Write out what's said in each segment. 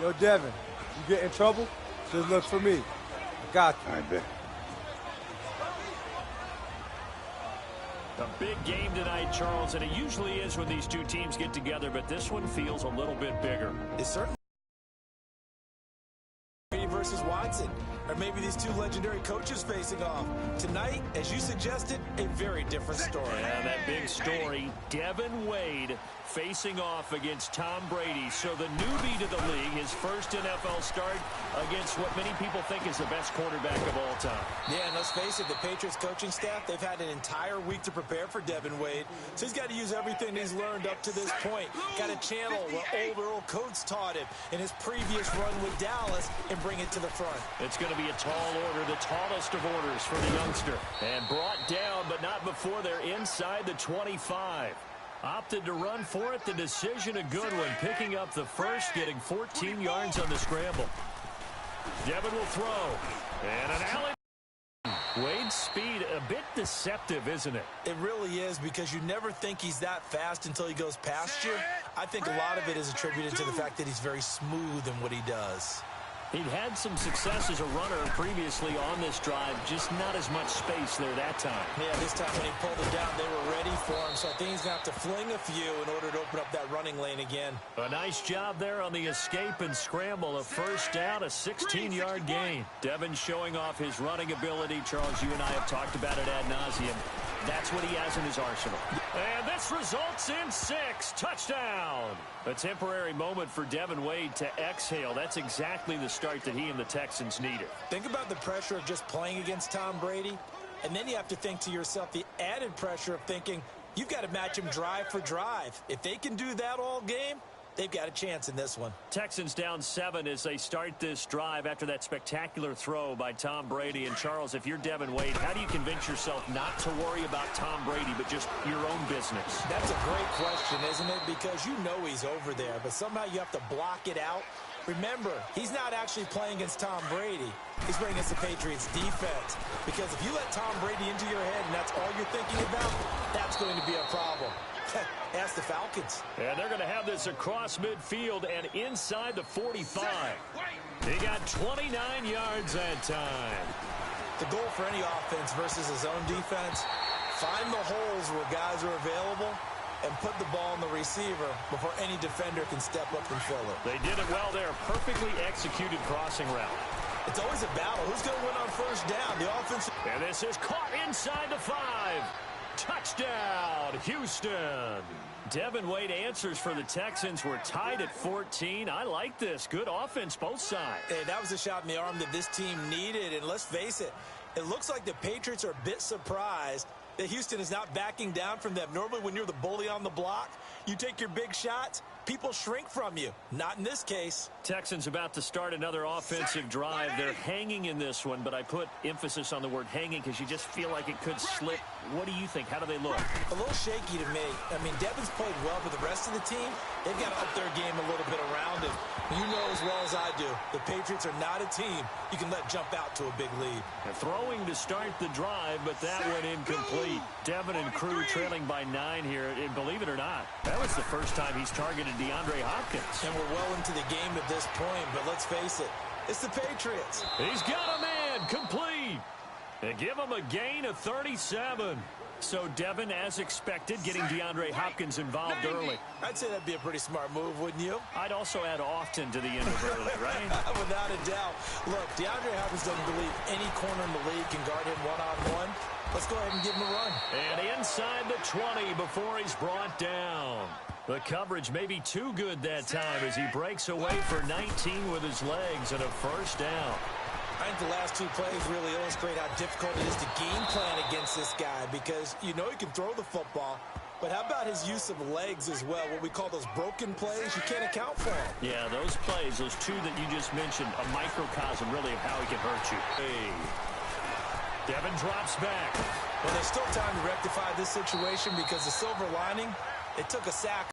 Yo, Devin, you get in trouble? Just look for me. I got you. I bet. A big game tonight, Charles, and it usually is when these two teams get together, but this one feels a little bit bigger. It's certainly versus Watson, or maybe these two legendary coaches facing off. Tonight, as you suggested, a very different story. Yeah, that big story, Devin Wade facing off against Tom Brady. So the newbie to the league, his first NFL start against what many people think is the best quarterback of all time. Yeah, and let's face it, the Patriots coaching staff, they've had an entire week to prepare for Devin Wade. So he's got to use everything he's learned up to this point. Got to channel what old Earl Coates taught him in his previous run with Dallas and bring it to the front. It's going to be a tall order, the tallest of orders for the youngster. And brought down, but not before they're inside the 25. Opted to run for it. The decision a good one. Picking up the first, getting 14 yards on the scramble. Devin will throw. And an alley. Wade's speed a bit deceptive, isn't it? It really is, because you never think he's that fast until he goes past you. I think a lot of it is attributed to the fact that he's very smooth in what he does. He'd had some success as a runner previously on this drive, just not as much space there that time. Yeah, this time when he pulled it down, they were ready for him, so I think he's going to have to fling a few in order to open up that running lane again. A nice job there on the escape and scramble. A first down, a 16-yard gain. Devin showing off his running ability. Charles, you and I have talked about it ad nauseum. That's what he has in his arsenal. And this results in 6. Touchdown. A temporary moment for Devin Wade to exhale. That's exactly the start that he and the Texans needed. Think about the pressure of just playing against Tom Brady, and then you have to think to yourself the added pressure of thinking you've got to match him drive for drive. If they can do that all game, they've got a chance in this one. Texans down 7 as they start this drive after that spectacular throw by Tom Brady. And Charles, if you're Devin Wade, how do you convince yourself not to worry about Tom Brady, but just your own business? That's a great question, isn't it? Because you know he's over there, but somehow you have to block it out. Remember, he's not actually playing against Tom Brady. He's playing against the Patriots defense. Because if you let Tom Brady into your head and that's all you're thinking about, that's going to be a problem. Ask the Falcons. And they're going to have this across midfield and inside the 45. He got 29 yards that time. The goal for any offense versus his own defense, find the holes where guys are available and put the ball in the receiver before any defender can step up and fill it. They did it well there. Perfectly executed crossing route. It's always a battle. Who's going to win on first down? The offense. And this is caught inside the 5. Touchdown, Houston. Devin Wade answers for the Texans. We're tied at 14. I like this. Good offense, both sides. Hey, that was a shot in the arm that this team needed. And let's face it, it looks like the Patriots are a bit surprised that Houston is not backing down from them. Normally, when you're the bully on the block, you take your big shots, people shrink from you. Not in this case. Texans about to start another offensive drive. They're hanging in this one, but I put emphasis on the word hanging because you just feel like it could slip. What do you think? How do they look? A little shaky to me. I mean, Devin's played well, but the rest of the team, they've got to up their game a little bit around him. You know as well as I do, the Patriots are not a team you can let jump out to a big lead. They're throwing to start the drive, but that went incomplete. Devin and crew trailing by 9 here. And believe it or not, that was the first time he's targeted DeAndre Hopkins. And we're well into the game at this point, but let's face it, it's the Patriots. He's got a man complete. And give him a gain of 37. So Devin, as expected, getting DeAndre Hopkins involved early. I'd say that'd be a pretty smart move, wouldn't you? I'd also add often to the end of early, right? Without a doubt. Look, DeAndre Hopkins doesn't believe any corner in the league can guard him one-on-one. Let's go ahead and give him a run. And inside the 20 before he's brought down. The coverage may be too good that time as he breaks away for 19 with his legs and a first down. I think the last 2 plays really illustrate how difficult it is to game plan against this guy because you know he can throw the football, but how about his use of legs as well, what we call those broken plays? You can't account for them. Yeah, those plays, those 2 that you just mentioned, a microcosm really of how he can hurt you. Hey. Devin drops back. Well, there's still time to rectify this situation because the silver lining, it took a sack.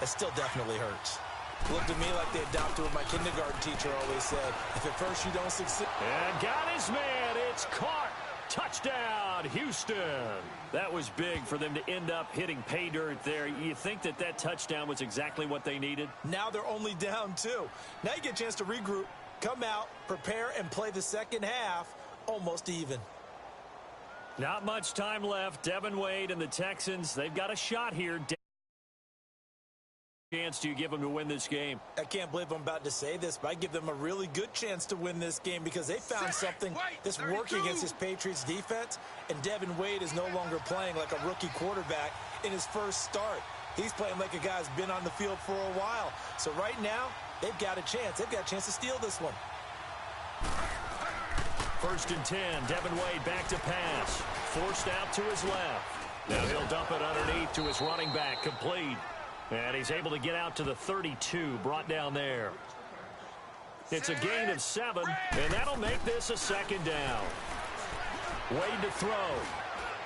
It still definitely hurts. Looked at me like they adopted what my kindergarten teacher always said. If at first you don't succeed. And got his man. It's caught. Touchdown, Houston. That was big for them to end up hitting pay dirt there. You think that that touchdown was exactly what they needed? Now they're only down 2. Now you get a chance to regroup, come out, prepare, and play the second half almost even. Not much time left. Devin Wade and the Texans, they've got a shot here. Chance do you give them to win this game? I can't believe I'm about to say this, but I give them a really good chance to win this game because they found something that's working against this Patriots defense, and Devin Wade is no longer playing like a rookie quarterback in his first start. He's playing like a guy who's been on the field for a while. So right now, they've got a chance. They've got a chance to steal this one. 1st and 10. Devin Wade back to pass. Forced out to his left. Now he'll dump it underneath to his running back. Complete. And he's able to get out to the 32, brought down there. It's a gain of 7, and that'll make this a 2nd down. Wade to throw.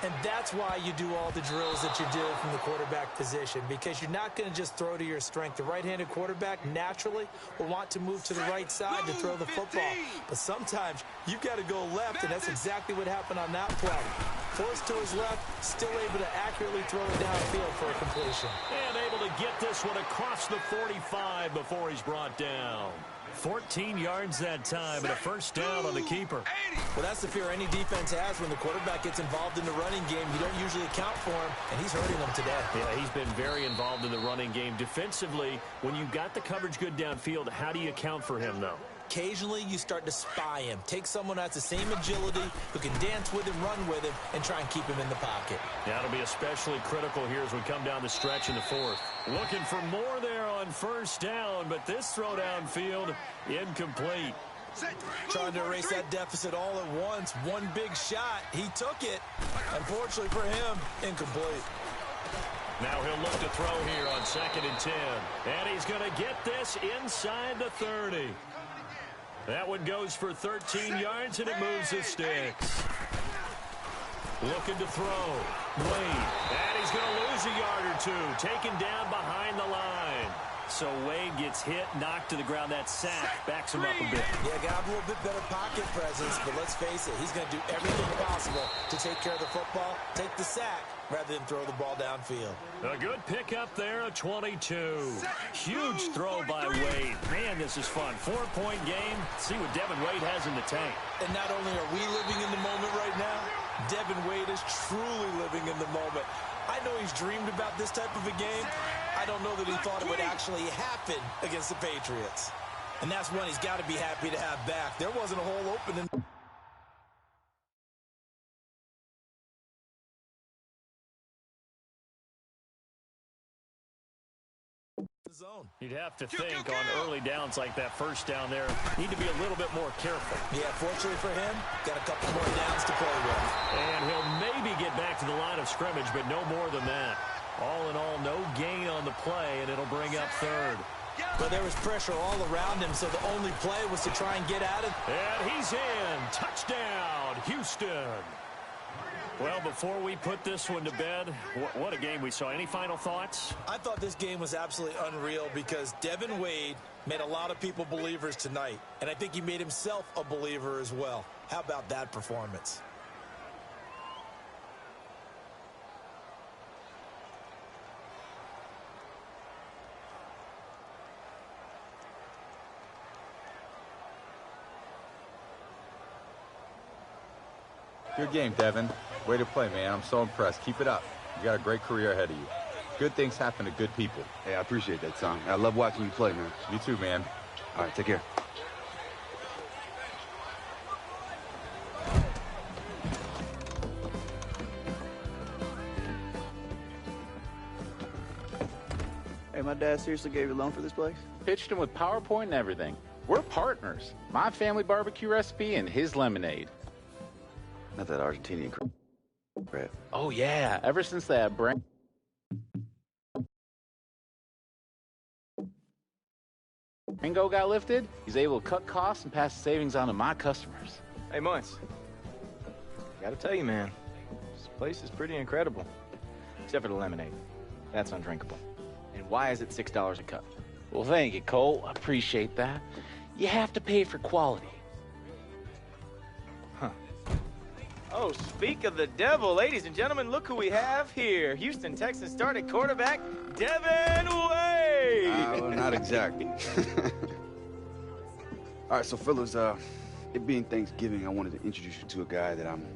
And that's why you do all the drills that you do from the quarterback position, because you're not going to just throw to your strength. The right-handed quarterback naturally will want to move to the right side to throw the football. But sometimes you've got to go left, and that's exactly what happened on that play. Forced to his left, still able to accurately throw it downfield for a completion. And able to get this one across the 45 before he's brought down. 14 yards that time and a 1st down on the keeper. Well, that's the fear any defense has when the quarterback gets involved in the running game. You don't usually account for him, and he's hurting them today. Yeah, he's been very involved in the running game. Defensively, when you've got the coverage good downfield, how do you account for him, though? Occasionally, you start to spy him. Take someone who has the same agility, who can dance with him, run with him, and try and keep him in the pocket. That'll be especially critical here as we come down the stretch in the 4th. Looking for more there on 1st down, but this throw downfield, incomplete. Trying to erase that deficit all at once. One big shot. He took it. Unfortunately for him, incomplete. Now he'll look to throw here on 2nd and 10. And he's going to get this inside the 30. That one goes for 13 yards, and it moves the sticks. Looking to throw. Wade. And he's going to lose a yard or 2. Taken down behind the line. So Wade gets hit, knocked to the ground. That sack backs him up a bit. Yeah, got a little bit better pocket presence, but let's face it, he's going to do everything possible to take care of the football, take the sack, rather than throw the ball downfield. A good pickup there, a 22. Huge throw by Wade. Man, this is fun. 4-point game. See what Devin Wade has in the tank. And not only are we living in the moment right now, Devin Wade is truly living in the moment. I know he's dreamed about this type of a game. I don't know that he thought it would actually happen against the Patriots. And that's one he's got to be happy to have back. There wasn't a hole open in the zone. You'd have to think on early downs like that 1st down there, need to be a little bit more careful. Yeah, fortunately for him, got a couple more downs to play with. And he'll maybe get back to the line of scrimmage, but no more than that. All in all, no gain on the play, and it'll bring up 3rd. But there was pressure all around him, so the only play was to try and get out of. And he's in. Touchdown, Houston. Well, before we put this one to bed, what a game we saw. Any final thoughts? I thought this game was absolutely unreal because Devin Wade made a lot of people believers tonight, and I think he made himself a believer as well. How about that performance? Good game, Devin. Way to play, man. I'm so impressed. Keep it up. You got a great career ahead of you. Good things happen to good people. Hey, I appreciate that, Tom. I love watching you play, man. You too, man. All right, take care. Hey, my dad seriously gave you a loan for this place? Pitched him with PowerPoint and everything. We're partners. My family barbecue recipe and his lemonade. Not that Argentinian crap. Oh, yeah. Ever since that brand... Ringo got lifted, he's able to cut costs and pass the savings on to my customers. Hey, Munce. Gotta tell you, man, this place is pretty incredible. Except for the lemonade. That's undrinkable. And why is it $6 a cup? Well, thank you, Cole. I appreciate that. You have to pay for quality. Huh. Oh, speak of the devil, ladies and gentlemen, look who we have here. Houston Texans starting quarterback, Devin Wade. Well, not exactly. All right, so fellas, it being Thanksgiving, I wanted to introduce you to a guy that I'm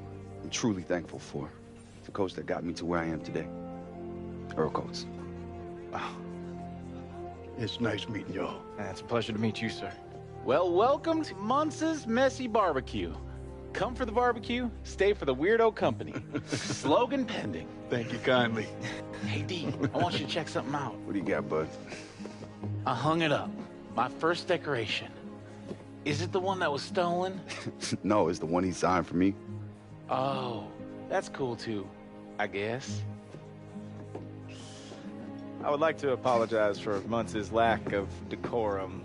truly thankful for. The coach that got me to where I am today. Earl Coates. Wow. It's nice meeting y'all. It's a pleasure to meet you, sir. Well, welcome to Muntz's Messy Barbecue. Come for the barbecue, stay for the weirdo company. Slogan pending. Thank you kindly. Hey, D, I want you to check something out. What do you got, bud? I hung it up. My first decoration. Is it the one that was stolen? No, it's the one he signed for me. Oh, that's cool too, I guess. I would like to apologize for Muntz's lack of decorum.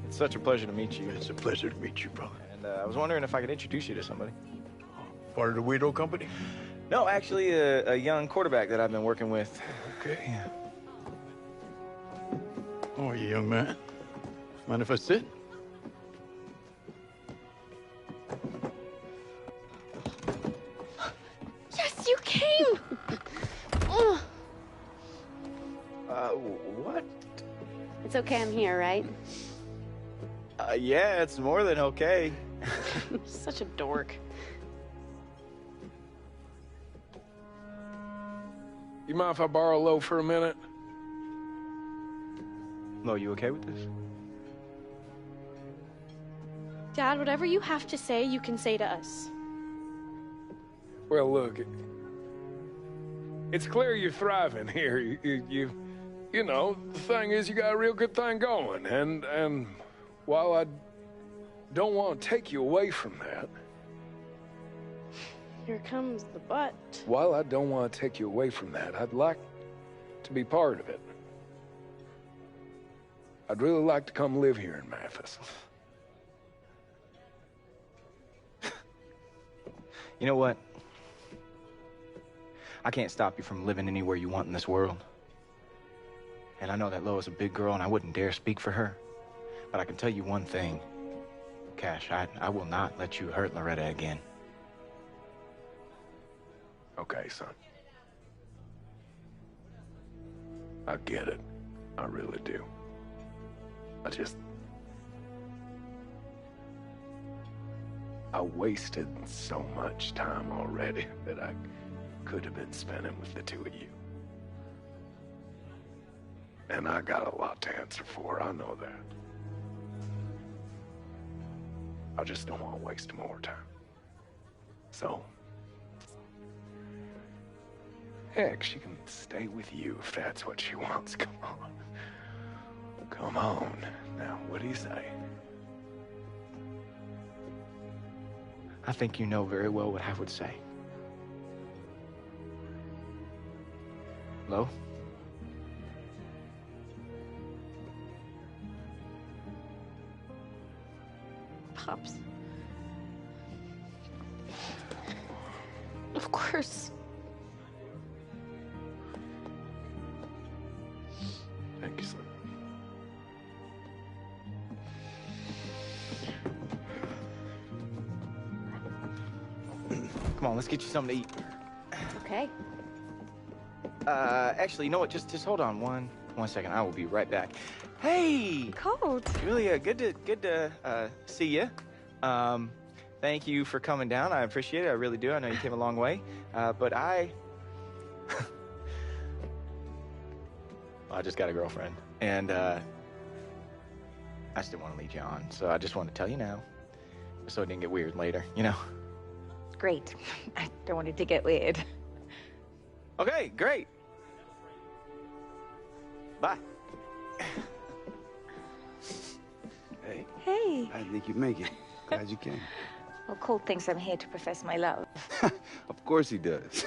It's such a pleasure to meet you. It's a pleasure to meet you, brother. And I was wondering if I could introduce you to somebody. Part of the Weirdo Company? No, actually, a young quarterback that I've been working with. Okay. Yeah. How are you, young man? Mind if I sit? Yes, you came! Ugh. What? It's okay, I'm here, right? Yeah, it's more than okay. Such a dork. You mind if I borrow Lo for a minute? Lo, you okay with this? Dad, whatever you have to say, you can say to us. Well, look, it's clear you're thriving here. You know, the thing is, you got a real good thing going, and while I don't want to take you away from that, Here comes the butt. while I don't want to take you away from that, I'd like to be part of it. I'd really like to come live here in Memphis. You know what? I can't stop you from living anywhere you want in this world. And I know that Lo is a big girl, and I wouldn't dare speak for her. But I can tell you one thing. Cash, I will not let you hurt Loretta again. Okay, son. I get it. I really do. I wasted so much time already that I could have been spending with the two of you. And I got a lot to answer for, I know that. I just don't want to waste more time. So, heck, she can stay with you if that's what she wants. Come on. Come on. Now, what do you say? I think you know very well what I would say. Lo? Pops. Of course. Thank you, son. Come on, let's get you something to eat. Okay. Actually, you know what? Just hold on one second. I will be right back. Hey, Cold. Julia, good to see you. Thank you for coming down. I appreciate it. I really do. I know you came a long way. But I just got a girlfriend, and I just didn't want to lead you on. So I just wanted to tell you now, so it didn't get weird later. You know. Great. I don't want it to get weird. Okay, great. Bye. Hey. Hey. I think you make it. Glad you came. Well, Cole thinks I'm here to profess my love. Of course he does.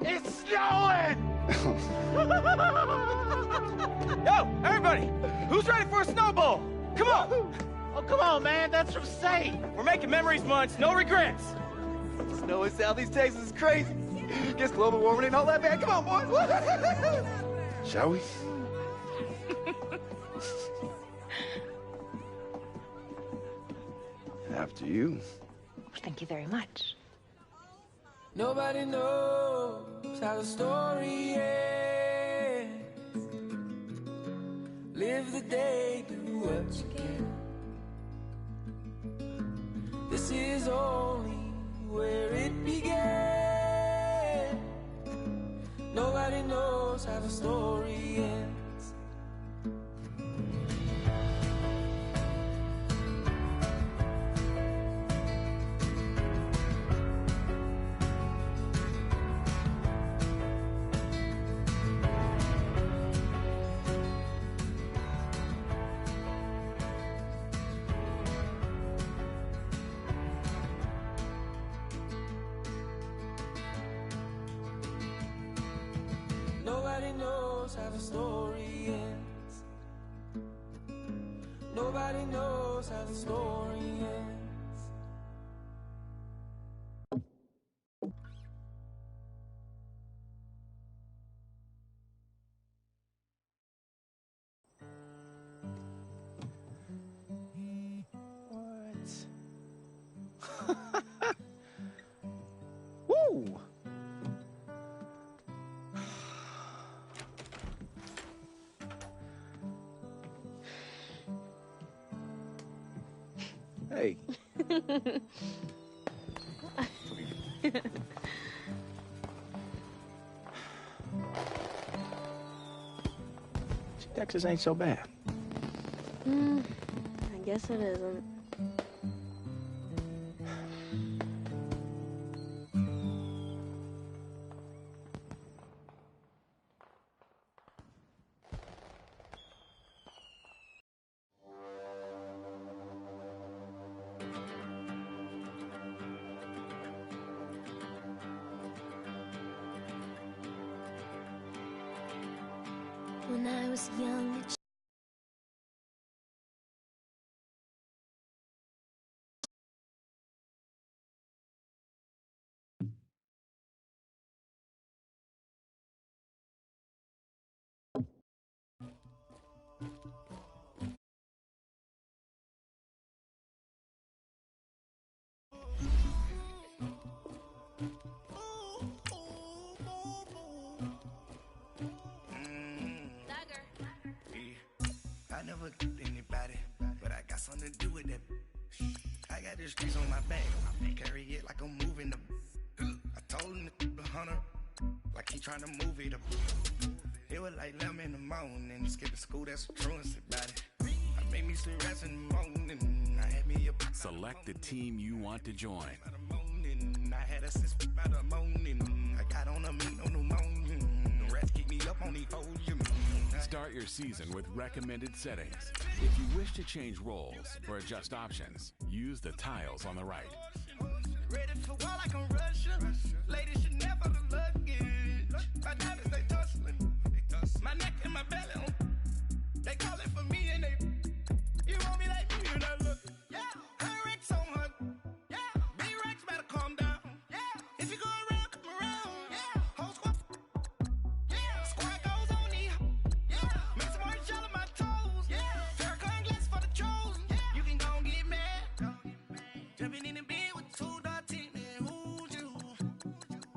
It's snowing! Yo, everybody! Who's ready for a snowball? Come on! Oh, come on, man. That's from Saint. We're making memories months, no regrets. Snow in Southeast Texas is crazy. Guess global warming ain't all that bad. Come on, boys. Shall we? After you. Thank you very much. Nobody knows how the story ends. Live the day, do what you can. This is only where it began. Nobody knows how the story ends. Nobody knows how the story ends. Nobody knows how the story ends. Woo! Hey. Texas ain't so bad. I guess it isn't. When I was young, I never killed anybody, but I got something to do with that. I got the streets on my back, carry it like I'm moving the. I told him to the hunter, like he trying to move it up. It was like 11 in the morning, skipping school, that's what truancy about it. I made me sleep rest in the morning. I had me a. Select the team you want to join. I had a sis by the morning. I got on a meat on the morning. The rest keep me up on the podium. Start your season with recommended settings. If you wish to change roles or adjust options, use the tiles on the right. Ready for war like I'm Russian. Ladies should never the luggage. My diamonds, they tussling. My neck and my belly on. They call it for me and they. You want me like me and I look. Yeah. Her Rex on her. Yeah. B-Rex better calm down. Yeah. If you go around, come around. Yeah. Whole squad. Yeah. Squad goes on the. Yeah. Make some orange gel on my toes. Yeah. Farrakhan glass for the chosen. Yeah. You can go and get mad. Jumping in the bed with 2 dark teeth, man. Who's you?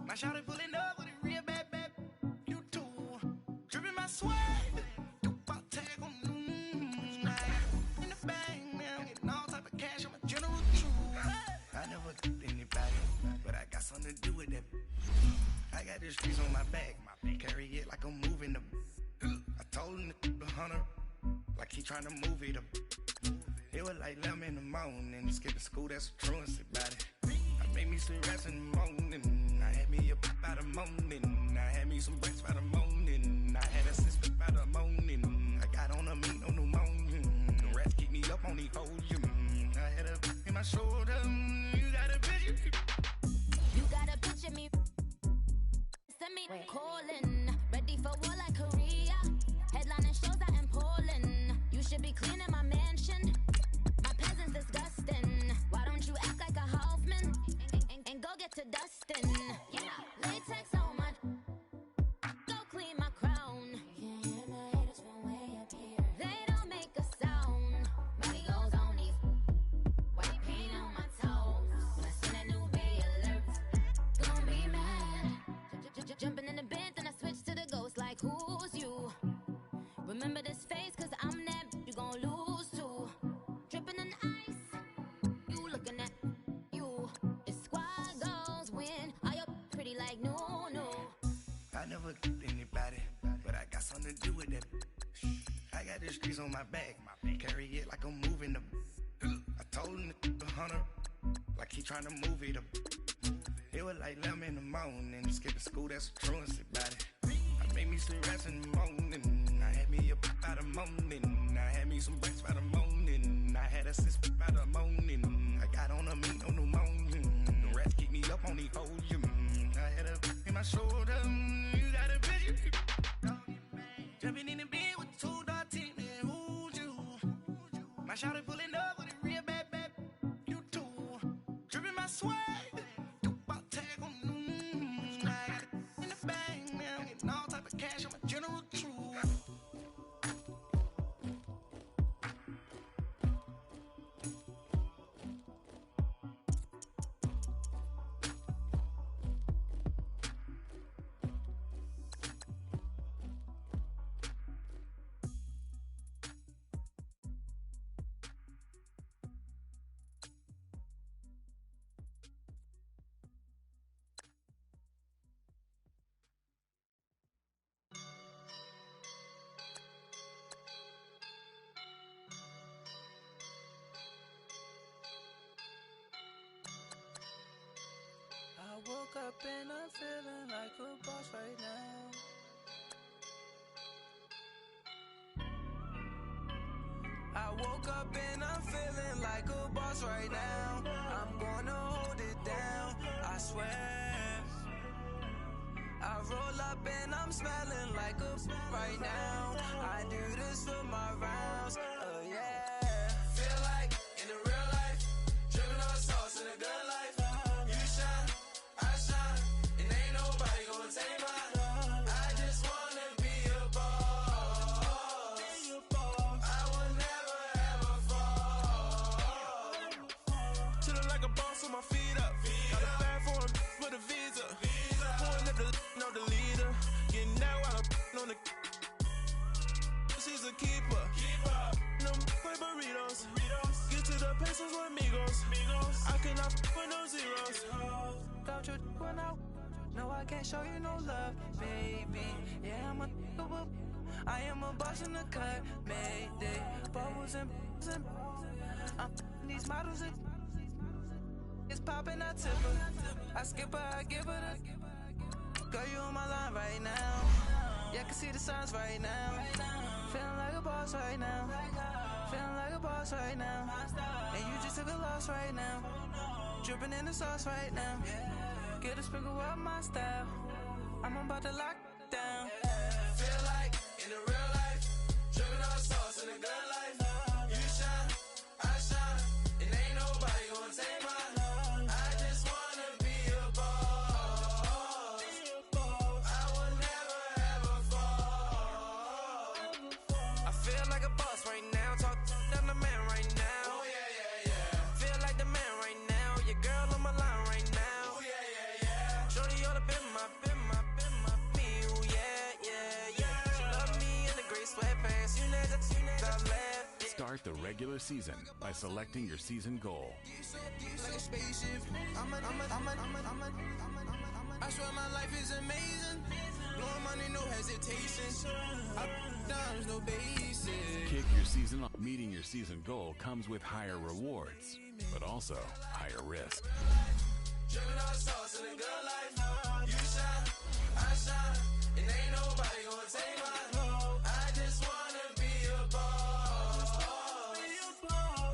My shawty pulling up with a real bad. You too. Dripping my swag. Tag on. In the bag now. Getting all type of cash. I'm a general true. I never killed anybody, but I got something to do with that. I got the streets on my back. Carry it like I'm moving the. I told him to the hunter, like he trying to move it up. It was like 11 in the morning, skipping school, that's what truancy about it. I made me sleep rest in the morning. I had me a by the morning. I had me some breaks by the morning. I had a sister by the morning. I got on a meat on the morning. The rest keep me up on the podium. I had a in my shoulder. You got a picture. you got a picture me. Send me calling, ready for war like Korea. Headlining shows out in Poland. You should be cleaning my mansion. My peasants disgusting. Why don't you act like a Hoffman and go get to dustin'? Yeah, latex on my. Go clean my crown. They don't make a sound. Money goes on these. White paint on my toes. Blessing and Benz on my back. Carry it like I'm moving the. I told him to 100, like he trying to move it up. It was like 11 in the morning, skipping school, that's a truancy about it. I made me some rest in the morning, I had me up by the morning. I had me some breaks by the morning, I had a sis by the morning. I got on a meat on the morning, the rats keep me up on the volume. I had a in my shoulder, you got a bitch. Jumping in the bed with 2 dark teeth, and who's you? My shawty pulling up with a real bad, you too. Dripping my swag. Cash on my general truth. I woke up and I'm feeling like a boss right now. I woke up and I'm feeling like a boss right now. I'm gonna hold it down, I swear. I roll up and I'm smelling like a right now. I do this for my rounds, oh yeah. Feel like in the real life, dripping on sauce in a good life. You shine, I shine, and ain't nobody gonna take mine. I just wanna be a boss. I will never ever fall. Chillin' like a boss with my feet up. Got a bag for him with a visa. Pulling up the know the leader. Getting that while I'm on the. She's a keeper. No play burritos. Get to the pesos with amigos. I cannot with no zeros. Got your one out. No, I can't show you no love, baby. Yeah, I am a boss in the cut, mayday. Bubbles and I'm these models. It's popping, I tip her. I skip her, I give her the. Girl, you on my line right now. Yeah, I can see the signs right now. Feeling like a boss right now. Feeling like a boss right now. And you just took a loss right now. Dripping in the sauce right now. Get a sprinkle up my style. I'm about to lock down. Feel like in the real life, dripping on sauce in a good life. You shine, I shine, and ain't nobody gonna take mine. I just wanna be a boss. I will never ever fall. I feel like a boss right now. Talk to the man right now. Oh yeah, yeah, yeah. Feel like the man right now. Your girl on my line right now. Oh yeah, yeah, yeah. Shorty oughta been my me. Oh yeah, yeah, yeah. She love me in the gray sweatpants. You never left. Start the regular season by selecting your season goal. Like a spaceship. I swear my life is amazing. Blowing money, no hesitation. Up, down, no basic. Kick your season off. Meeting your season goal comes with higher rewards, but also higher risk. Dripping on sauce in a good life. You shine, I shine, and ain't nobody gonna take mine. I just wanna be a boss.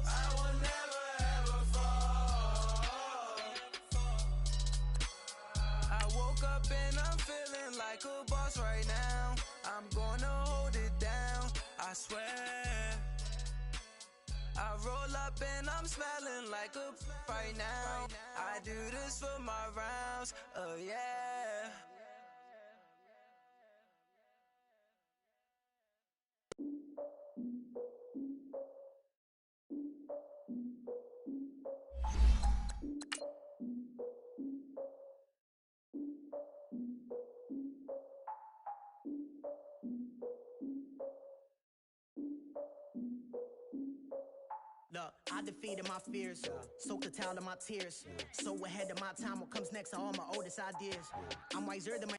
I will never ever fall. I woke up and I'm feeling like a boss right now. I'm gonna hold it down, I swear. I roll up and I'm smelling like a right now. I do this for my rounds, oh yeah. Look, I defeated my fears, soaked a towel in my tears. So ahead of my time, what comes next are all my oldest ideas. I'm wiser than my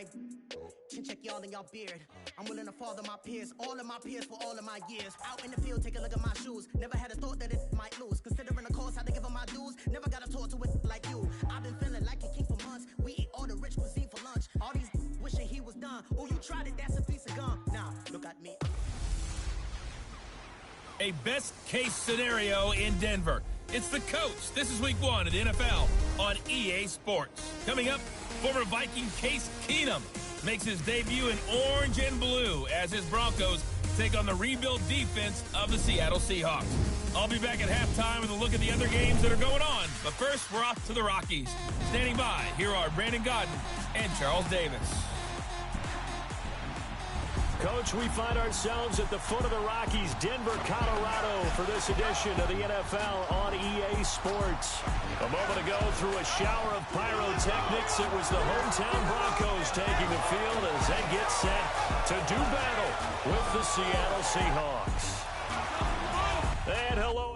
chin check y'all in y'all beard. I'm willing to father my peers, all of my peers for all of my years. Out in the field, take a look at my shoes. Never had a thought that it might lose. Considering the cost, had to give them my dues. Never got a talk to it like you. I've been feeling like a king for months. We eat all the rich cuisine for lunch. All these wishing he was done. Oh, you tried it, that's a piece of gum. Now, look at me. A best-case scenario in Denver. It's the coach. This is week 1 at NFL on EA Sports. Coming up, former Viking Case Keenum makes his debut in orange and blue as his Broncos take on the rebuild defense of the Seattle Seahawks. I'll be back at halftime with a look at the other games that are going on. But first, we're off to the Rockies. Standing by, here are Brandon Godden and Charles Davis. Coach, we find ourselves at the foot of the Rockies, Denver, Colorado, for this edition of the NFL on EA Sports. A moment ago, through a shower of pyrotechnics, it was the hometown Broncos taking the field as they get set to do battle with the Seattle Seahawks. And hello.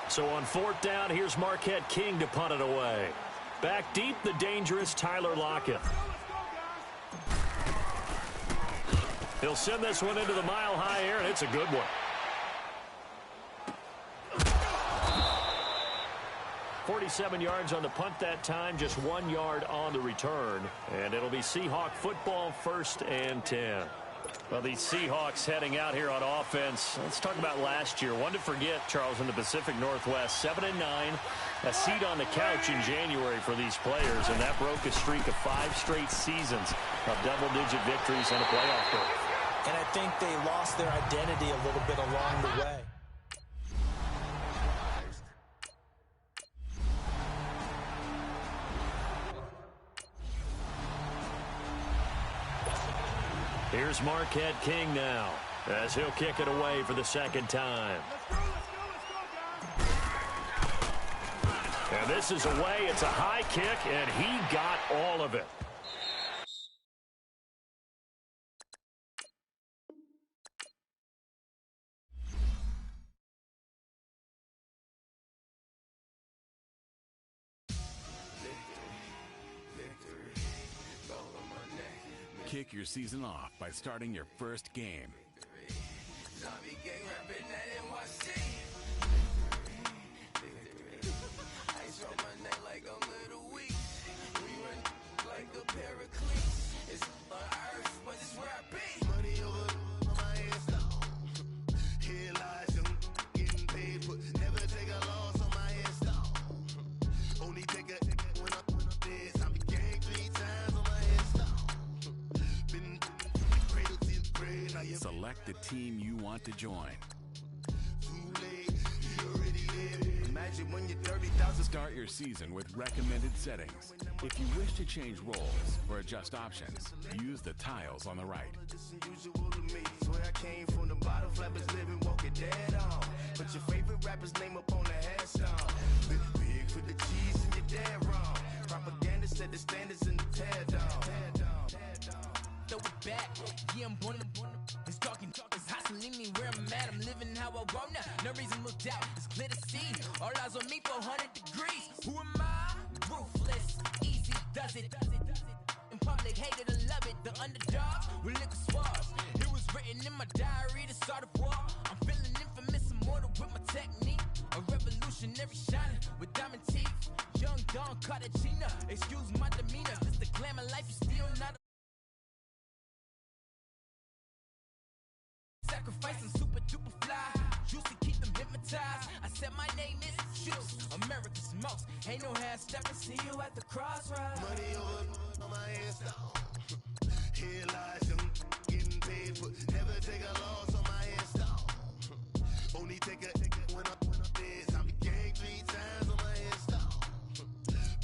So on 4th down, here's Marquette King to punt it away. Back deep, the dangerous Tyler Lockett. He'll send this one into the mile-high air, and it's a good one. 47 yards on the punt that time, just 1 yard on the return. And it'll be Seahawk football, 1st and 10. Well, these Seahawks heading out here on offense. Let's talk about last year. One to forget, Charles, in the Pacific Northwest. 7-9, a seat on the couch in January for these players, and that broke a streak of 5 straight seasons of double-digit victories and a playoff berth. And I think they lost their identity a little bit along the way. Here's Marquette King now, as he'll kick it away for the 2nd time. And this is away. It's a high kick, and he got all of it. Kick your season off by starting your first game. Select the team you want to join. Start your season with recommended settings. If you wish to change roles or adjust options, use the tiles on the right. Put your favorite rapper's name up on the headstone. Big for the cheese and you're dead wrong. Propaganda set the standards in the tear down. Throw it back, yeah, I'm born. It's talking, it's hustling me where I'm at. I'm living how I want now. No reason to look out, it's clear to see. All eyes on me for 100 degrees. Who am I? Ruthless, easy does it. In public, hated and love it. The underdogs with liquor swabs. It was written in my diary to start a war. I'm feeling infamous, immortal with my technique. A revolutionary shining with diamond teeth. Young Don Cartagena, excuse my demeanor. This the glamour life, you still not. Sacrificing super duper fly. Juicy, keep them hypnotized. I said my name is Juice. America's most. Ain't no half stepping. See you at the crossroads. Money over on my hands down. Here lies them getting paid for. Never take a loss on my hands down. Only take a when I'm dead. I be gang 3 times on my hands down.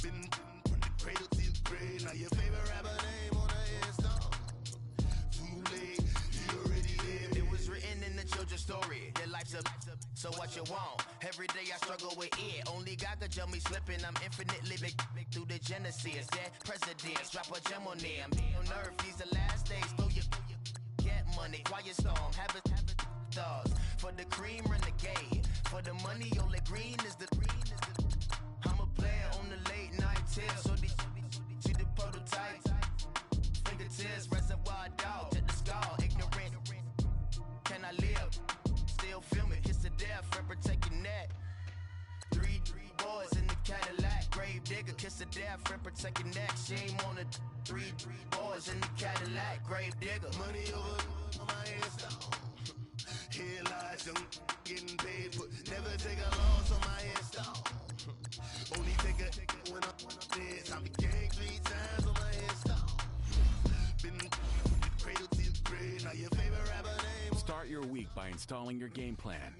Been from the cradle to the grave. Now your favorite rapper name on the hands down. Too late, you already there. It was written in the children's story. Their life's a So what you want? Every day I struggle with it. Only God could jump me slipping. I'm infinitely big through the Genesis. Dead presidents, drop a gem on them. On earth, these the last days. Throw your get money, quiet storm, have it thoughts. For the cream, renegade. For the money, only green is the I'm a player on the late night tip. So see the prototype. Fingertips, reservoir dog, to the skull. Ignorant. Can I live? Still film it, kiss to death, friend, protect your neck. Three boys in the Cadillac, grave digger, kiss to death, friend, protect your neck. Shame on the three boys in the Cadillac, grave digger. Money over my hairstyle. Here lies young, getting paid, but never take a loss on my hairstyle. Only take a when I'm dead. I be gang 3 times on my hairstyle. Been cradle to the grave, now your favorite rapper name. Start your week by installing your game plan.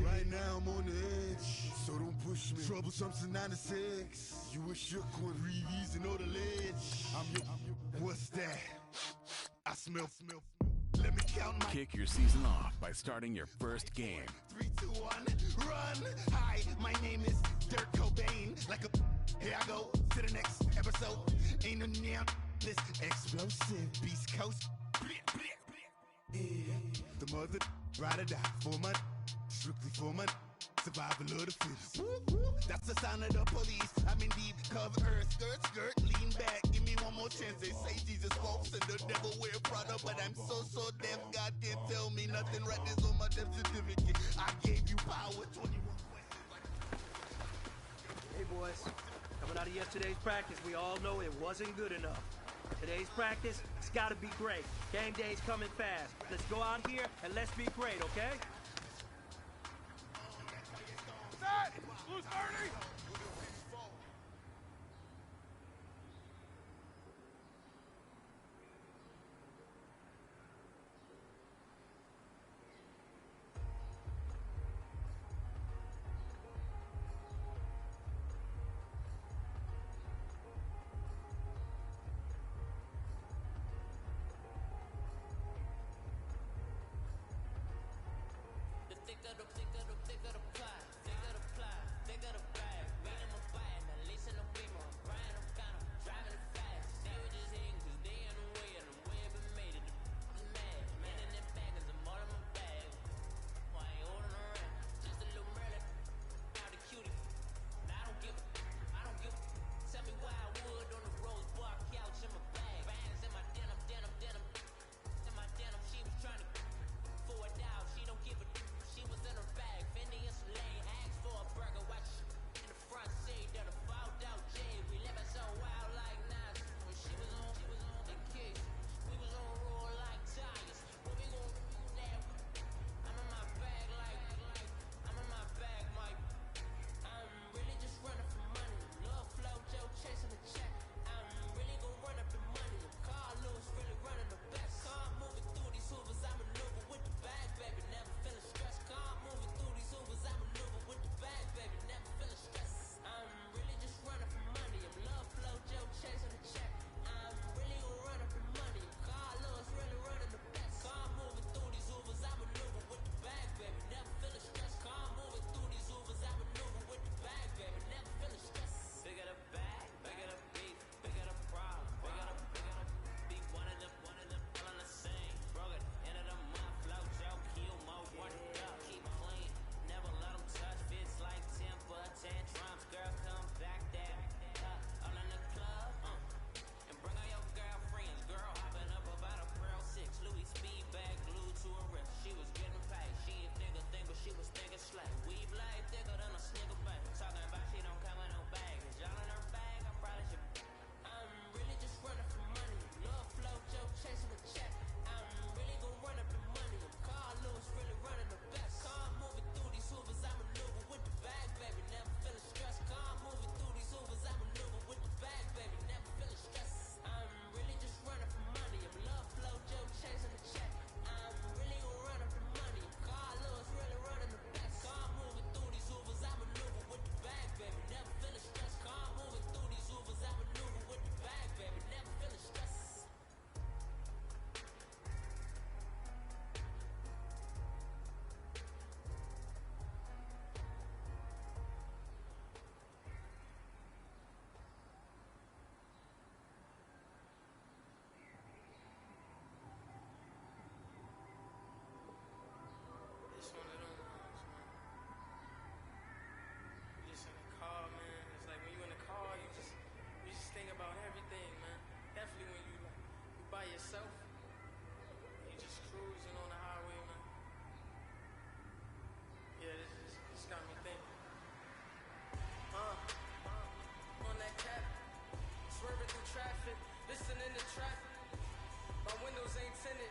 Right now I'm on the edge, so don't push me. Troublesome since 96. You a shook one, breathe easy, know the ledge. I'm your, what's that? I smell. Let me count my. Kick your season off by starting your first game. 3, 2, 1, run. Hi, my name is Dirk Cobain. Like a, here I go to the next episode. Ain't no damn this explosive Beast Coast. Yeah. The mother ride or die for my, strictly for my. Survival of the fittest. That's the sound of the police. I'm indeed cover earth, skirt, lean back. Give me one more chance. They say Jesus walks and the devil wear Prada, but I'm so deaf. God can't tell me nothing. Right this on my death certificate. I gave you power. 21 Hey boys, coming out of yesterday's practice, we all know it wasn't good enough. Today's practice, it's got to be great. Game day's coming fast. Let's go out here and let's be great, okay? Blues party!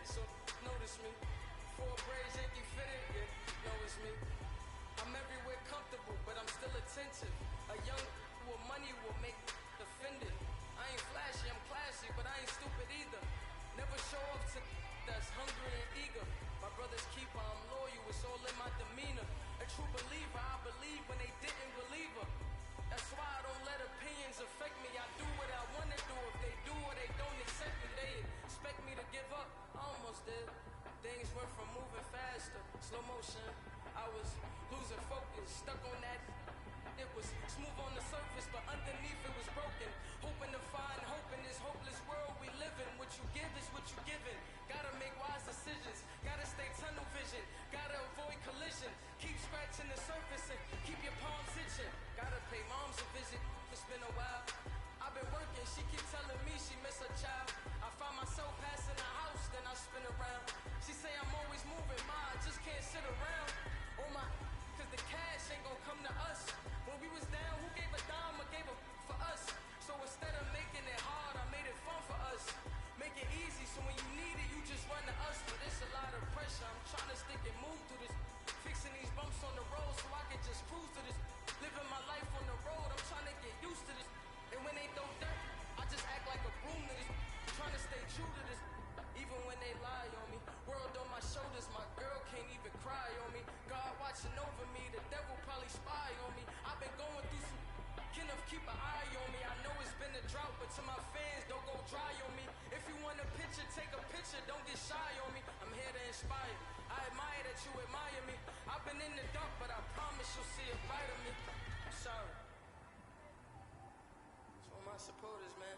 so notice me. Four braids, Yankee fitted, yeah, know it's me. I'm everywhere comfortable, but I'm still attentive. A young with money will make offended. I ain't flashy, I'm classy, but I ain't stupid either. Never show up to that's hungry and eager. My brother's keeper, I'm loyal, it's all in my demeanor. A true believer, I believe when they didn't believe her. That's why I don't let opinions affect me. I do what I want to do. If they do or they don't accept me, they expect me to give up. I almost did. Things went from moving faster, slow motion. I was losing focus, stuck on that. It was smooth on the surface, but underneath it was broken. Hoping to find hope in this hopeless world we live in. What you give is what you given. Gotta make wise decisions. Gotta stay tunnel vision. Gotta avoid collision. Keep scratching the surface and keep your palms itching. Gotta pay moms a visit. It's been a while. I've been working. She keep telling me she miss her child. I find myself passing the house, then I spin around. She say I'm always moving. Ma, I just can't sit around. Oh my, cause the cash ain't gonna come to us. When we was down, who gave a dime or gave a for us? So instead of making it hard, I made it fun for us. Make it easy, so when you need it, you just run to us. But it's a lot of pressure. I'm trying to stick and move through this. Fixing these bumps on the road so I can just cruise to this. Living my life on the road, I'm trying to get used to this. And when they throw dirt, I just act like a broom to this. Trying to stay true to this. Even when they lie on me. World on my shoulders, my girl can't even cry on me. God watching over me, the devil probably spy on me. I've been going through some enough, keep an eye on me. I know it's been a drought, but to my fans, don't go dry on me. If you want a picture, take a picture, don't get shy on me. I'm here to inspire. I admire that you admire me. I've been in the dark, but I promise you'll see a bright of me. I'm sorry. To all my supporters, man.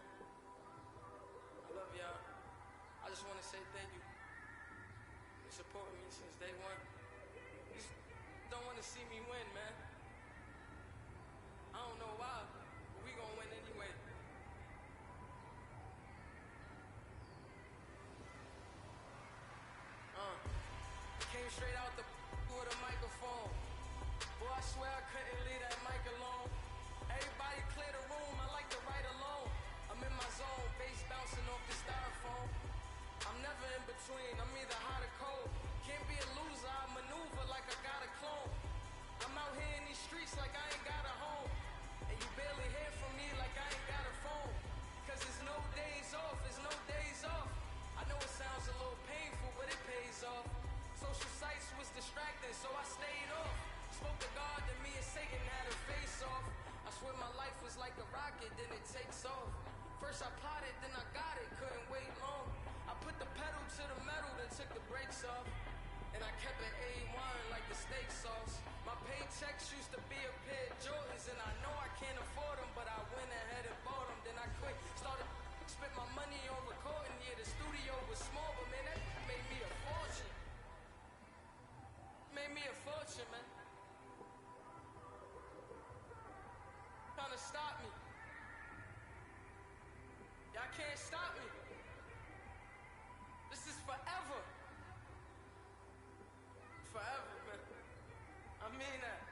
I love y'all. I just want to say thank you for supporting me since day one. You just don't want to see me win, man. I don't know why, but we gonna win anyway. Came straight out the with a microphone. Boy, I swear I couldn't leave that mic alone. Everybody clear the room, I like to write alone. I'm in my zone, bass bouncing off the styrofoam. I'm never in between, I'm either hot or cold. Can't be a loser, I maneuver like I got a clone. I'm out here in these streets like I ain't got a home. And you barely hear from me like I ain't got a phone. Cause there's no days off, there's no days off. I know it sounds a little painful, but it pays off. Social sites was distracting, so I stayed off. Spoke to God, then me and Satan had a face off. I swear my life was like a rocket, then it takes off. First I plotted, then I got it, couldn't wait long. I put the pedal to the metal, then took the brakes off. And I kept it A1 like the steak sauce. My paychecks used to be a pair of Jordans, and I know I can't afford them, but I went ahead and bought them. Then I quit, started spent my money on recording. Yeah, the studio was small, but man, that made me a fortune. Made me a fortune, man. Trying to stop me. Y'all can't stop me. This is forever. Forever, man. I mean that.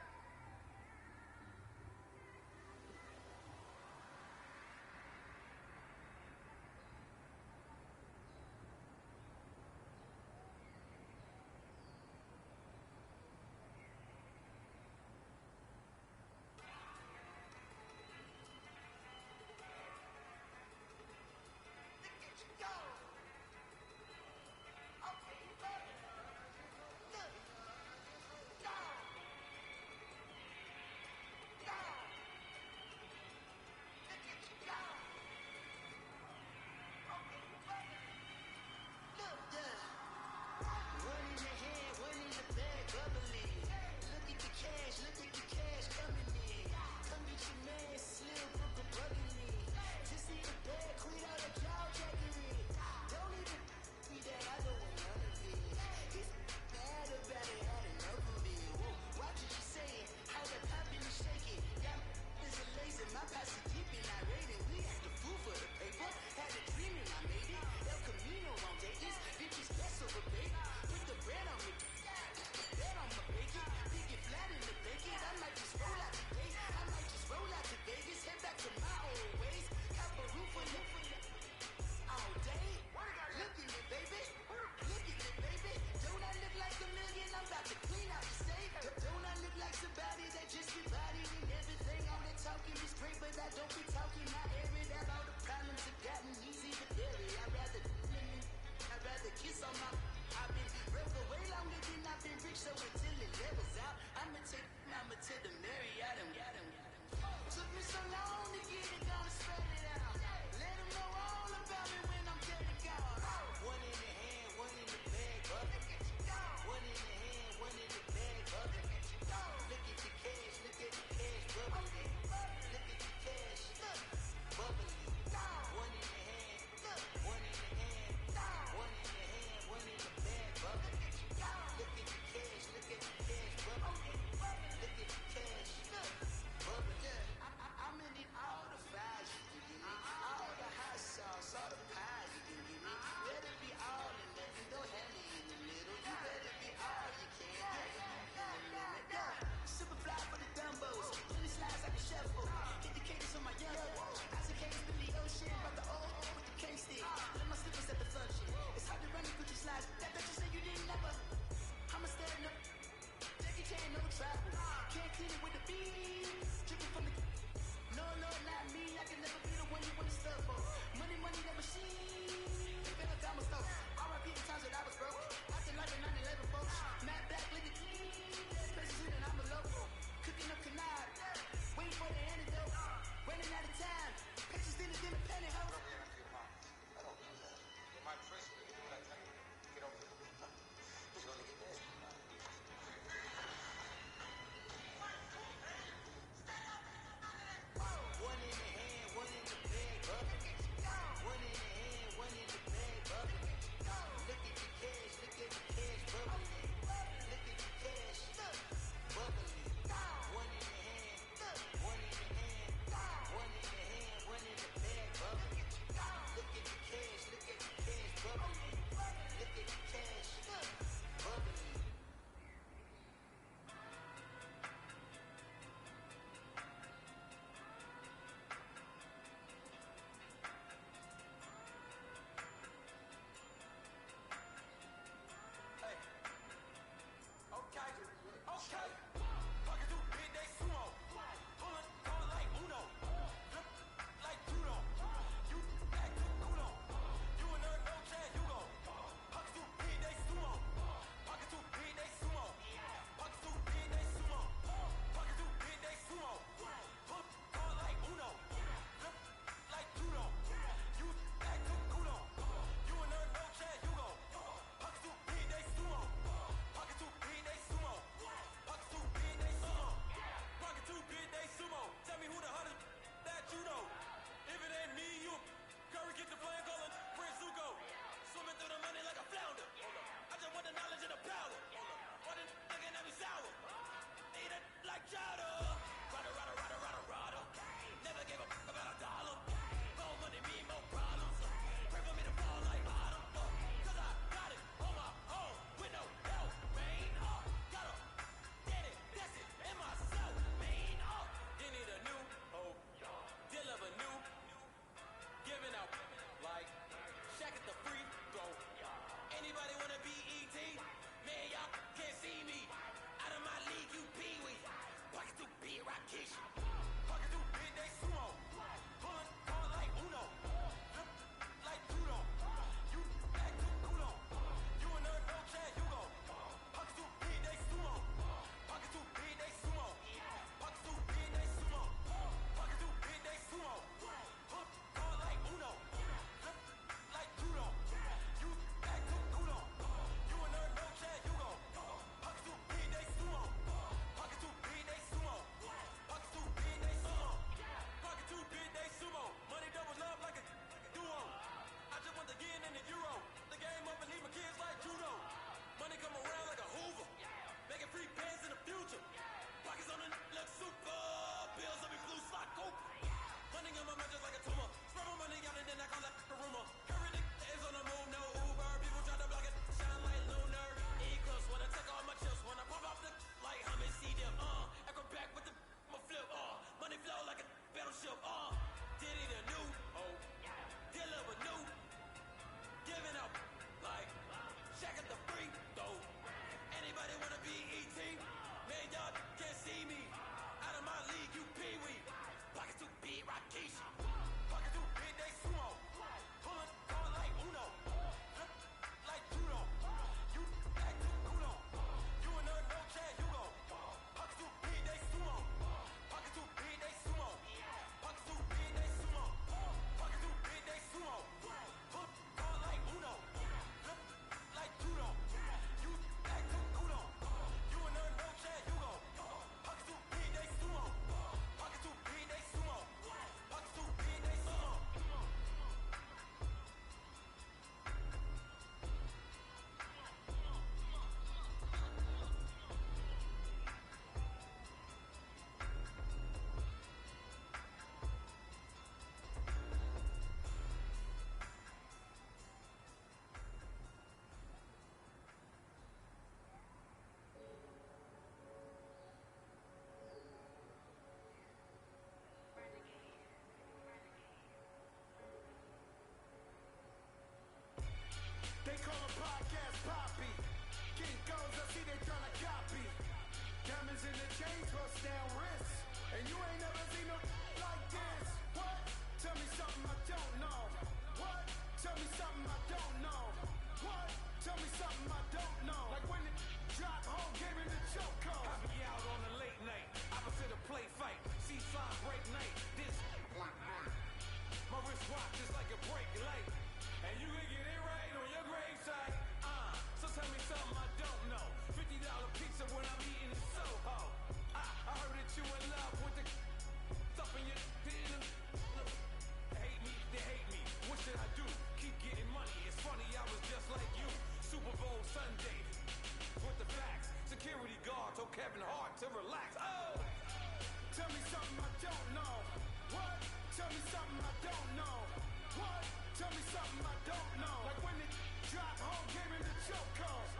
drop home game in the choke calls.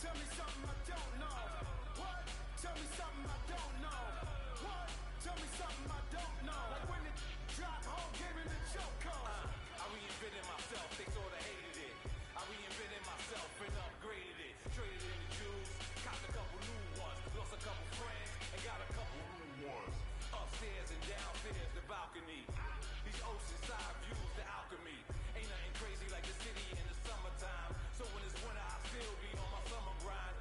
Tell me something I don't know. What? Tell me something I don't know. What? Tell me something I don't know. Like when it drop home game in the choke calls. I reinvented myself, they sorta hated it. I reinvented myself and upgraded it. Traded in the Jews, copped a couple new ones. Lost a couple friends and got a couple new ones. Upstairs and downstairs, the balcony. These oceanside views, the alchemy. Ain't nothing crazy like the city in the summertime. So when it's winter, I still be on my summer grind.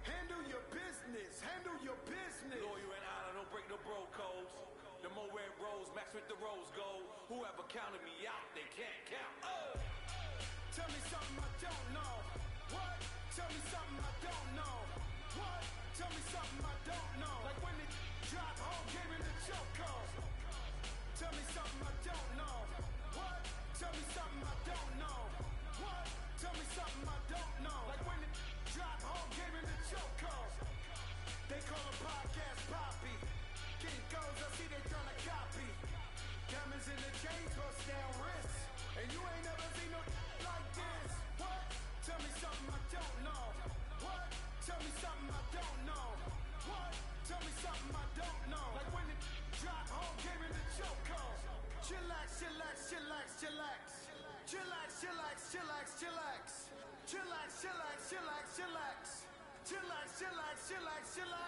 Handle your business, handle your business. Loyal and honor, don't break no bro codes. The more red rose, max with the rose gold. Whoever counted me out, they can't count. Tell me something I don't know. What? Tell me something I don't know. What? Tell me something I don't know. Like when it drop home game in the choke calls. Tell me something I don't know. What? Tell me something I don't know. What? Tell me something I don't know. Like when it drop home game in the choke calls. They call a podcast Poppy. Getting goals, I see they tryna copy. Diamonds in the chains, bust down wrists. And you ain't never seen no like this. What? Tell me something I don't know. What? Tell me something I don't know. What? Tell me something I don't know. Like when it drop home game in the choke calls. Chillax, chillax, chillax, chillax. Chillax, chillax, chillax, chillax. Chillax, chillax, chillax, chillax. Chillax, chillax, chillax, chillax.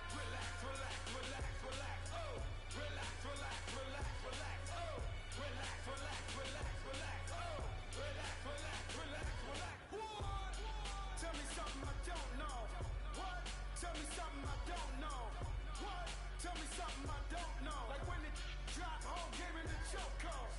Relax, relax, relax, relax. Oh, relax, relax, relax, relax. Oh, relax, relax, relax, relax. Oh, relax, relax, relax, relax. What? Tell me something I don't know. What? Tell me something I don't know. What? Tell me something I don't know. Like when it drop home game in the choke calls.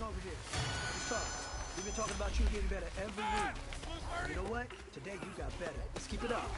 over here. Let's talk. We've been talking about you getting better every week. You know what? Today you got better. Let's keep it up.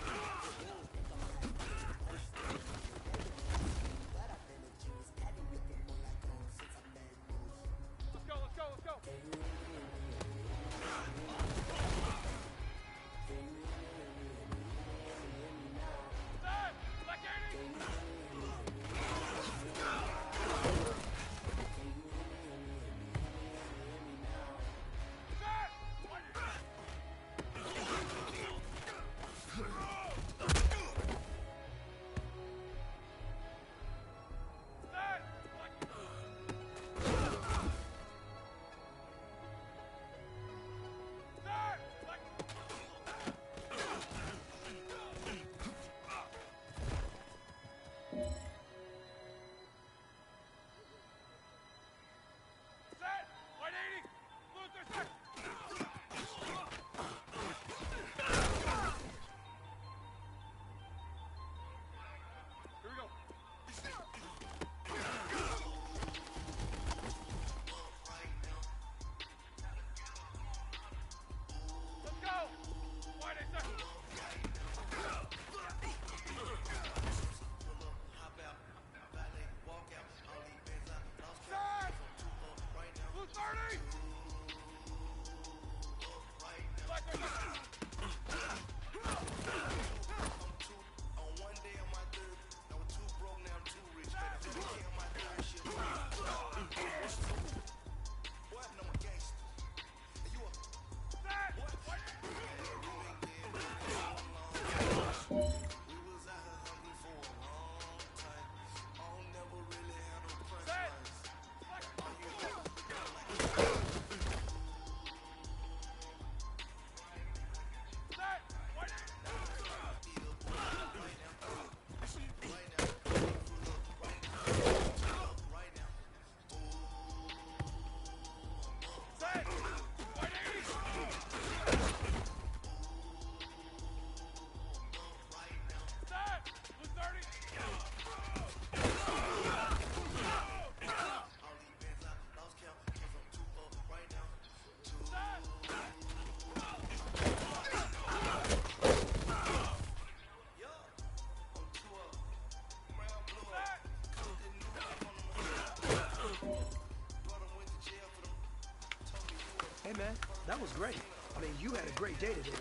Hey, man, that was great. I mean, you had a great day today.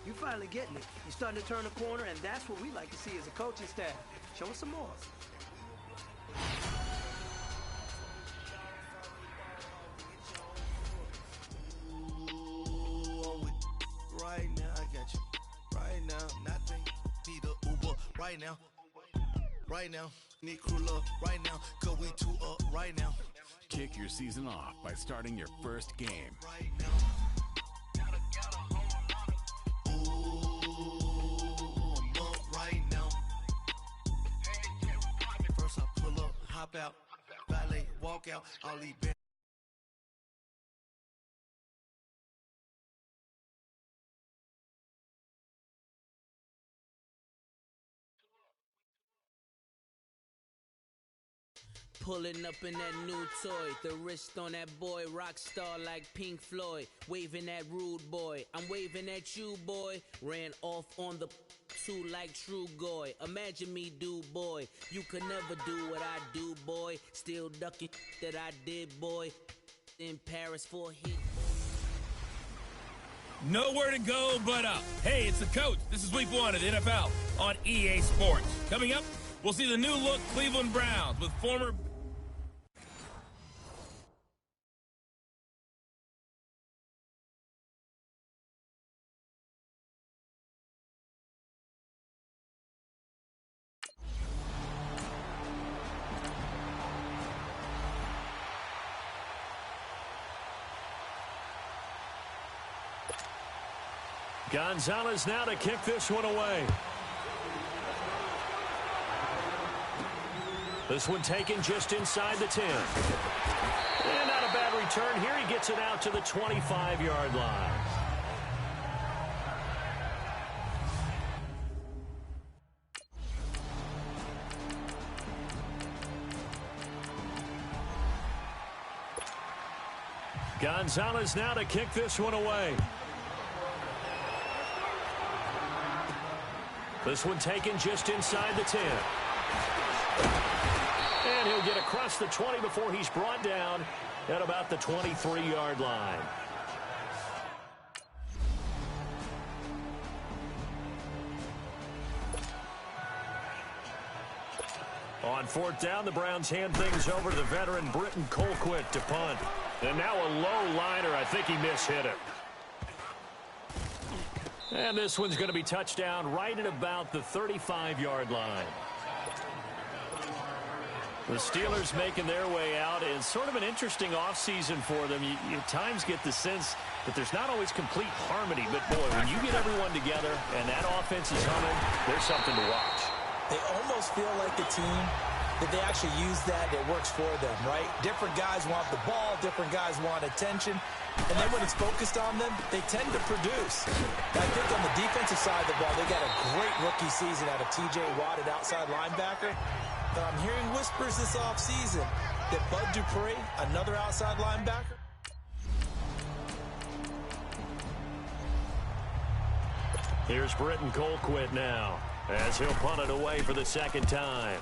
You finally getting it. You're starting to turn the corner, and that's what we like to see as a coaching staff. Show us some more. Right now, I got you. Right now, nothing. Need a Uber right now. Right now, need crew love right now. Cause we two up right now. Kick your season off by starting your first game. Right now. Right now. First I pull up, hop out, valet, walk out, all these bands. Pulling up in that new toy, the wrist on that boy, rock star like Pink Floyd, waving at rude boy, I'm waving at you boy, ran off on the two like True Goy, imagine me do boy, you could never do what I do boy, still ducking that I did boy, in Paris for a hit. Nowhere to go but up. Hey, it's the coach. This is week 1 of the NFL on EA Sports. Coming up, we'll see the new look Cleveland Browns with former Gonzalez now to kick this one away. This one taken just inside the 10. And not a bad return here. He gets it out to the 25-yard line. Gonzalez now to kick this one away. This one taken just inside the 10. And he'll get across the 20 before he's brought down at about the 23-yard line. On 4th down, the Browns hand things over to the veteran Britton Colquitt to punt. And now a low liner. I think he mishit it. And this one's going to be touchdown right at about the 35-yard line. The Steelers making their way out. It's sort of an interesting offseason for them. You at times get the sense that there's not always complete harmony. But, boy, when you get everyone together and that offense is humming, there's something to watch. They almost feel like the team that they actually use that. It works for them, right? Different guys want the ball. Different guys want attention. And then when it's focused on them, they tend to produce. I think on the defensive side of the ball, they got a great rookie season out of T.J. Watt at outside linebacker. But I'm hearing whispers this offseason that Bud Dupree, another outside linebacker. Here's Britton Colquitt now as he'll punt it away for the second time.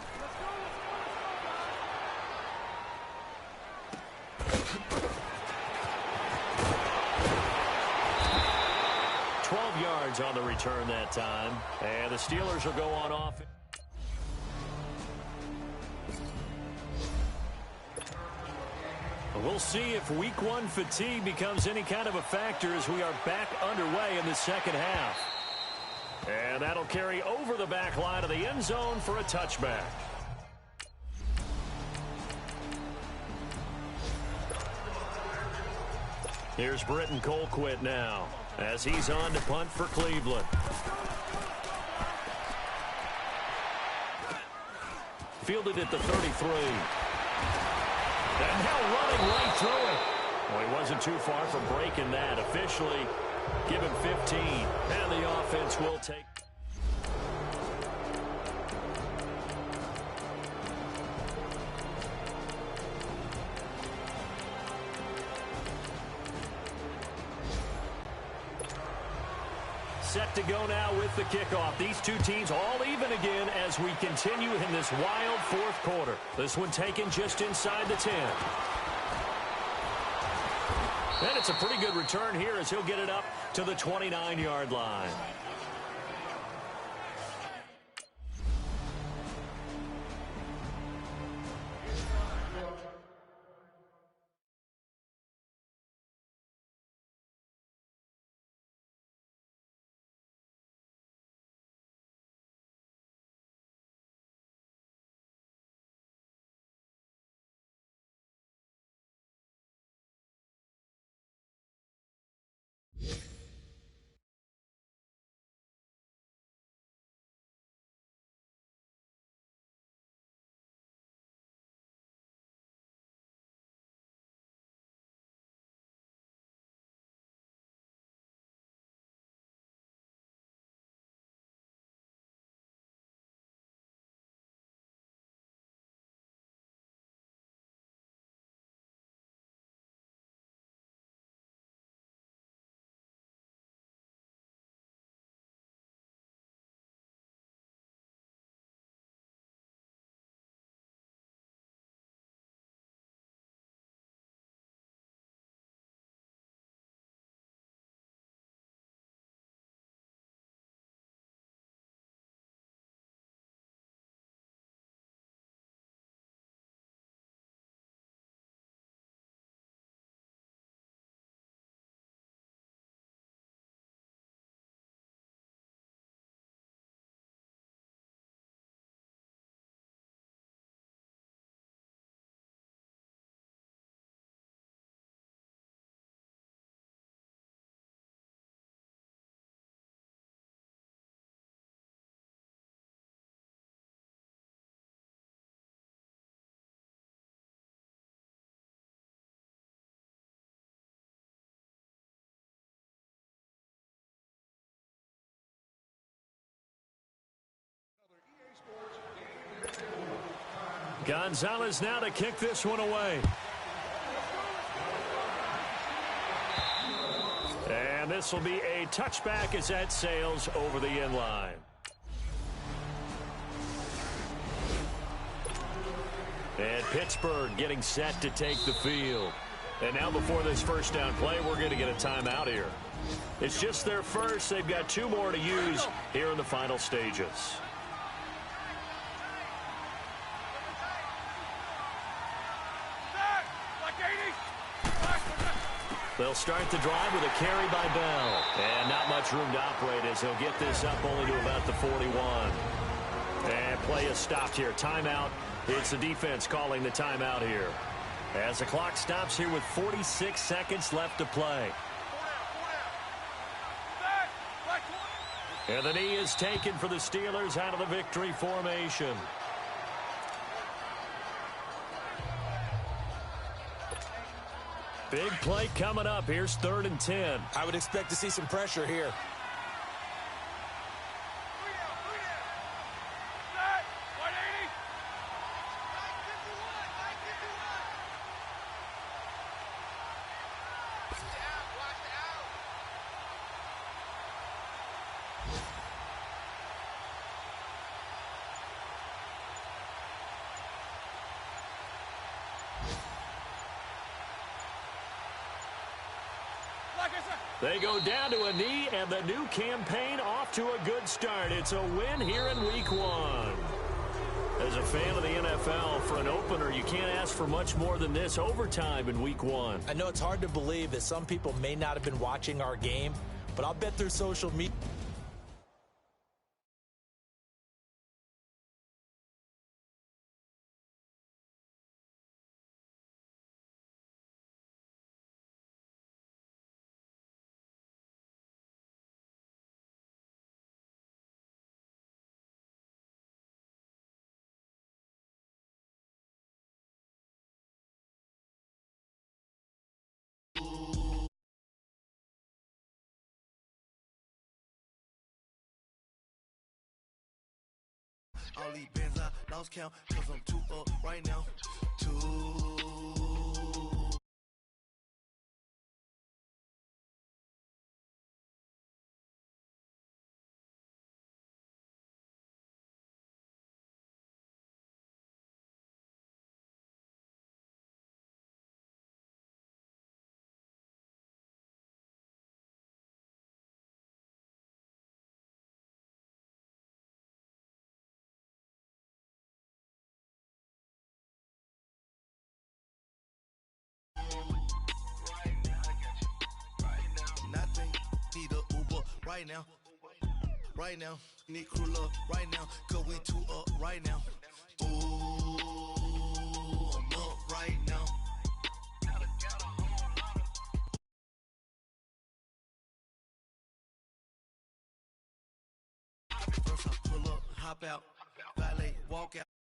Yards on the return that time, and the Steelers will go on off. We'll see if week 1 fatigue becomes any kind of a factor as we are back underway in the second half. And that'll carry over the back line of the end zone for a touchback. Here's Britton Colquitt now as he's on to punt for Cleveland. Fielded at the 33. And now running right through it. Well, he wasn't too far from breaking that. Officially, give him 15. And the offense will take. Set to go now with the kickoff. These two teams all even again as we continue in this wild fourth quarter. This one taken just inside the 10. And it's a pretty good return here as he'll get it up to the 29-yard line. Gonzalez now to kick this one away. this will be a touchback as that sails over the end line. And Pittsburgh getting set to take the field. And now before this first down play, we're going to get a timeout here. It's just their first. They've got 2 more to use here in the final stages. They'll start the drive with a carry by Bell. And not much room to operate as he'll get this up only to about the 41. And play is stopped here. Timeout. It's the defense calling the timeout here. As the clock stops here with 46 seconds left to play. And the knee is taken for the Steelers out of the victory formation. Big play coming up. Here's 3rd and 10. I would expect to see some pressure here. They go down to a knee, and the new campaign off to a good start. It's a win here in Week 1. As a fan of the NFL, for an opener, you can't ask for much more than this overtime in Week 1. I know it's hard to believe that some people may not have been watching our game, but I'll bet through social media. All these bands I lost count, cause I'm 2 up right now. 2. Right now, need crew up right now, cause we 2 up right now. Ooh, I'm up right now. First I pull up, hop out, valet, walk out.